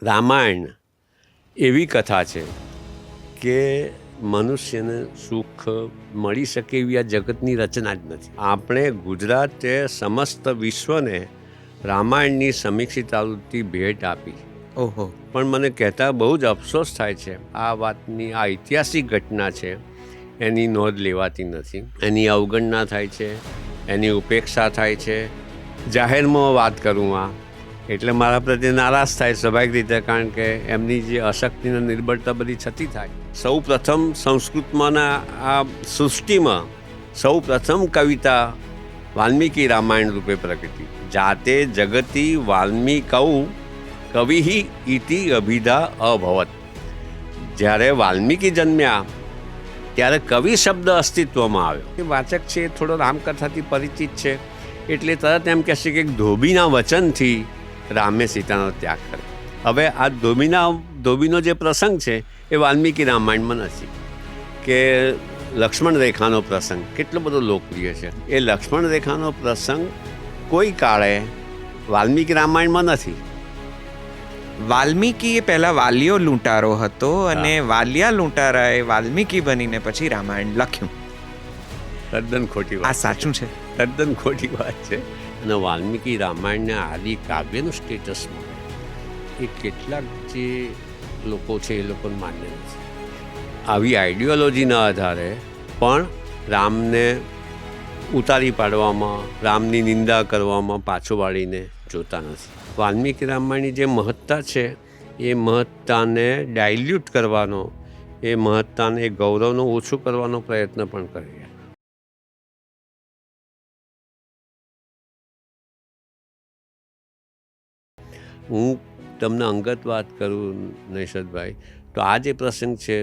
રામાયણ એવી કથા છે કે મનુષ્યને સુખ મળી શકે એવી આ જગતની રચના જ નથી. આપણે ગુજરાતે સમસ્ત વિશ્વને રામાયણની સમીક્ષિત આવૃત્તિ ભેટ આપી. ઓહો. પણ મને કહેતા બહુ જ અફસોસ થાય છે, આ વાતની આ ઐતિહાસિક ઘટના છે એની નોંધ લેવાતી નથી, એની અવગણના થાય છે, એની ઉપેક્ષા થાય છે. જાહેરમાં વાત કરું એટલે મારા પ્રત્યે નારાજ થાય સ્વાભાવિક રીતે, કારણ કે એમની જે અશક્તિ અને નિર્બળતા બધી છતી થાય. સૌ પ્રથમ સંસ્કૃતમાંના આ સૃષ્ટિમાં સૌ પ્રથમ કવિતા વાલ્મીકી રામાયણ રૂપે પ્રગટી. જાતે જગતી વાલ્મીકૌ કવિ ઇતિ અભિધા અભવત. જ્યારે વાલ્મીકી જન્મ્યા ત્યારે કવિ શબ્દ અસ્તિત્વમાં આવ્યો. એ વાચક છે એ થોડો રામકથાથી પરિચિત છે એટલે તરત એમ કહેશે કે ધોબીના વચનથી રામે સીતાનો ત્યાગ કર્યો. હવે આ ધોબીનો જે પ્રસંગ છે એ વાલ્મીકી રામાયણમાં નથી. કે લક્ષ્મણ રેખાનો પ્રસંગ કેટલો બધો લોકપ્રિય છે. એ લક્ષ્મણ રેખાનો પ્રસંગ કોઈ કાળે વાલ્મીકી રામાયણમાં નથી. વાલ્મીકી એ પહેલા વાલિયો લૂંટારો હતો અને વાલિયા લૂંટારાએ વાલ્મીકી બનીને પછી રામાયણ લખ્યું. તદ્દન ખોટી વાત. આ સાચું છે? તદ્દન ખોટી વાત છે. અને વાલ્મીકી રામાયણને આદિ કાવ્યનું સ્ટેટસ મળે એ કેટલાક જે લોકો છે એ લોકોને માન્ય નથી. આવી આઈડિયોલોજીના આધારે પણ રામને ઉતારી પાડવામાં, રામની નિંદા કરવામાં પાછો વાળીને જોતા નથી. વાલ્મીકી રામાયણની જે મહત્તા છે એ મહત્તાને ડાયલ્યુટ કરવાનો, એ મહત્તાને, એ ગૌરવનો ઓછું કરવાનો પ્રયત્ન પણ કરે. હું તમને અંગત વાત કરું નૈષદભાઈ, તો આ જે પ્રસંગ છે